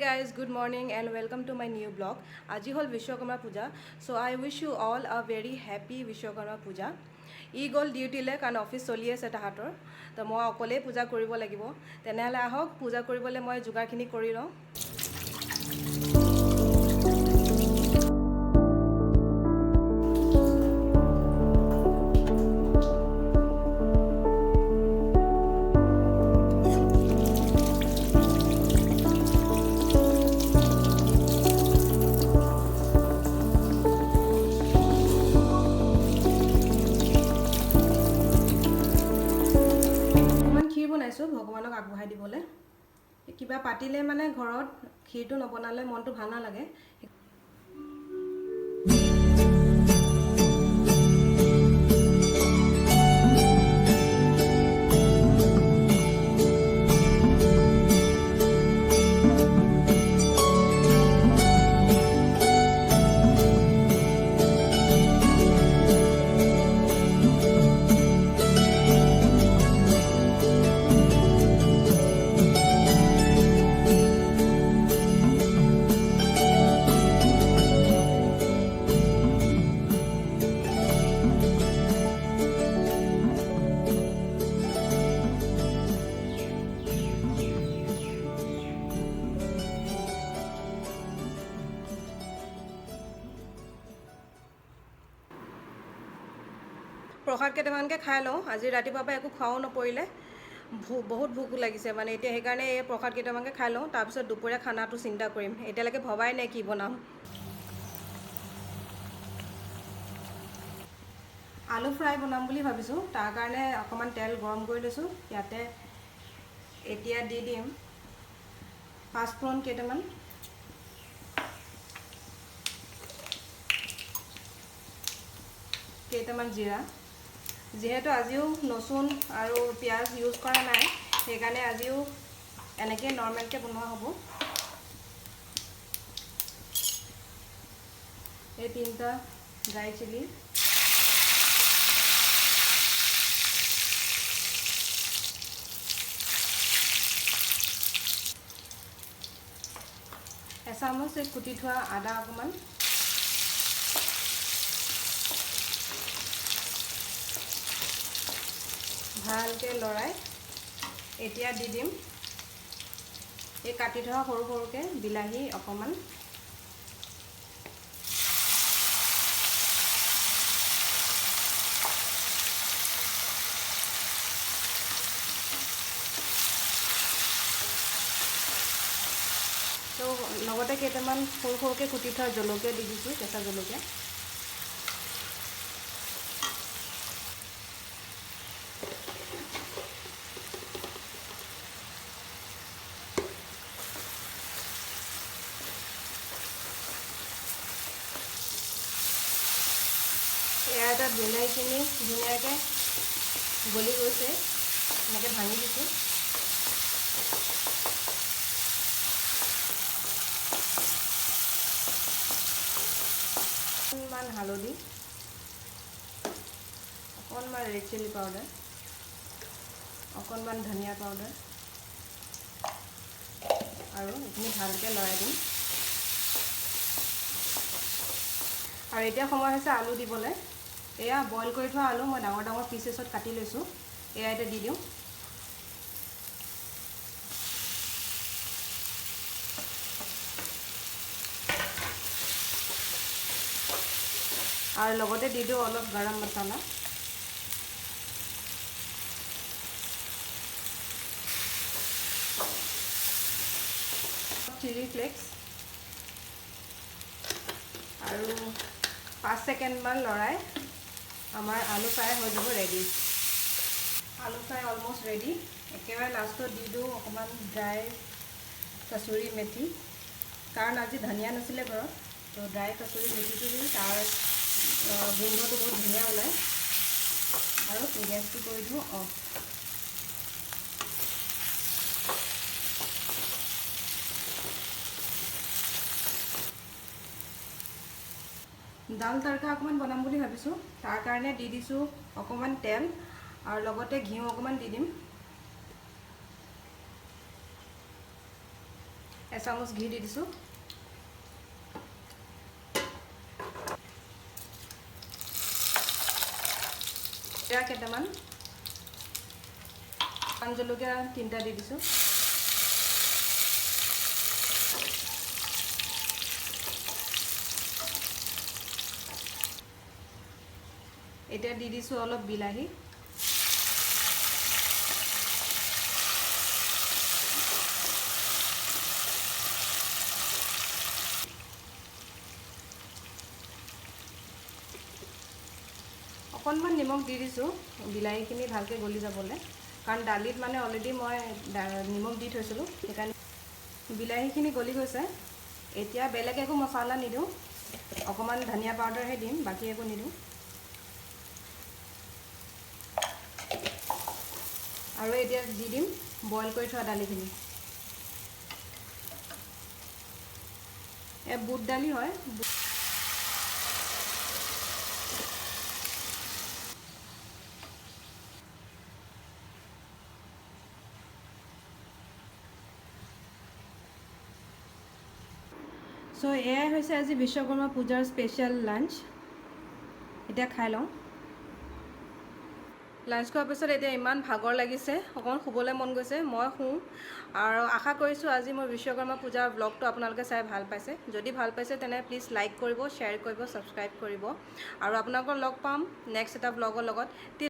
guys, good morning and welcome to my new blog. Aji hol Vishwakarma Puja. So I wish you all a very happy Vishwakarma Puja. E gol duty le kan office choli ase tahator. To moi okole puja koribo lagibo. Tenehale ahok puja koribole moi jugar khini kori lo. ভগৱানক আগবঢ়াই দিবলে কিবা পাতিলে মানে ঘৰত ক্ষীৰটো নবনালে মনটো ভাল নালাগে প্ৰসাদ কেইটামানকে খাই লওঁ আজি ৰাতিপুৱাৰ পৰা একো খাও নপৰিলে বহুত ভোক লাগিছে মানে এতিয়া হেকাৰণে এই প্ৰসাদ কেইটামানকে খাই লওঁ তাৰ পিছত দুপৰীয়া খানাটো চিন্তা কৰিম এতিয়ালৈকে ভবাই নাই কি বনাম আলু ফ্ৰাই বনাম বুলি ভাবিছো তাৰ কাৰণে অকমান তেল গৰম কৰি লৈছো ইয়াতে এতিয়া দি দিম পাঁচফোৰণ কেইটামান জিৰা যেহেতু আজিও নসুন আৰু পিয়াজ ইউজ কৰা নাই সেইকাৰণে আজিও এনেকৈ নৰ্মেলকৈ বনোৱা হ'ব এই তিনটা ড্ৰাই চিলি এচামুচ কুটি থোৱা আদা অকমান ভালকে লৰাই এতিয়া দি দিম এই কাটি থোৱা সৰু সৰুকে বিলাহী অকমান তো লগতে কেইটামান সৰু সৰুকে কুটি থোৱা জলকীয়া দি দিছোঁ কেঁচা জলকীয়া এয়া তাত বিলাহীখিনি ধুনীয়াকৈ গলি গৈছে এনেকৈ ভাঙি দিছোঁ অকণমান হালধি অকণমান ৰেড চিলি পাউডাৰ অকণমান ধনিয়া পাউডাৰ আৰু এইখিনি ভালকৈ লৰাই দিম আৰু এতিয়া সময় হৈছে আলু দিবলৈ এয়া বইল কৰি থোৱা আলু মই ডাঙৰ ডাঙৰ পিচেছত কাটি লৈছোঁ এয়া এতিয়া দি দিওঁ আৰু লগতে দি দিওঁ অলপ গৰম মছলা চিলি ফ্লেক্স আৰু 5 সেকেন্ডমান লৰাই আমাৰ আলু ফ্ৰাই হৈ যাব ৰেডি আলু ফ্ৰাই অলমোষ্ট ৰেডি একেবাৰে লাষ্টত দি দিওঁ অকণমান ড্ৰাই কচুৰি মেথি কাৰণ আজি ধনিয়া নাছিলে ঘৰত তো ড্ৰাই কচুৰি মেথিটো দিওঁ তাৰ গোন্ধটো বহুত ধুনীয়া ওলায় আৰু গেছটো কৰি দিওঁ অফ दाल तड़का अकमान बनाम बुली भाबिसु तार कारणे दी दिसु अकमान तेल और लगते घिउ अकमान दी दिम এচামুচ ঘি দি দিছোঁ। জিৰা কেইটামান, পান জলকীয়া 3টা দি দিছোঁ। এতিয়া দি দিছোঁ অলপ বিলাহী। অকণমান নিমখ দি দিছোঁ বিলাহীখিনি ভালকৈ গলি যাবলৈ, কাৰণ দালিত মানে অলৰেডি মই নিমখ দি থৈছিলোঁ, সেইকাৰণে বিলাহীখিনি গলি গৈছে। এতিয়া বেলেগ একো মছলা নিদিওঁ, অকণমান ধনিয়া পাউডাৰহে দিম, বাকী একো নিদিওঁ। আৰু এতিয়া দি দিম বইল কৰি থোৱা দালিখিনি। বুট দালি হয়। চ' এয়াই হৈছে আজি বিশ্বকৰ্মা পূজাৰ স্পেচিয়েল লাঞ্চ। এতিয়া খাই লওঁ। লাঞ্চ খোৱাৰ পিছত এতিয়া ইমান ভাগৰ লাগিছে, অকণমান শুবলৈ মন গৈছে, মই শুওঁ। আৰু আশা কৰিছোঁ আজি মোৰ বিশ্বকৰ্মা পূজাৰ ব্লগটো আপোনালোকে চাই ভাল পাইছে। যদি ভাল পাইছে তেনে প্লিজ লাইক কৰিব, শ্বেয়াৰ কৰিব, ছাবস্ক্ৰাইব কৰিব। আৰু আপোনালোকক লগ পাম নেক্সট এটা ব্লগৰ লগত।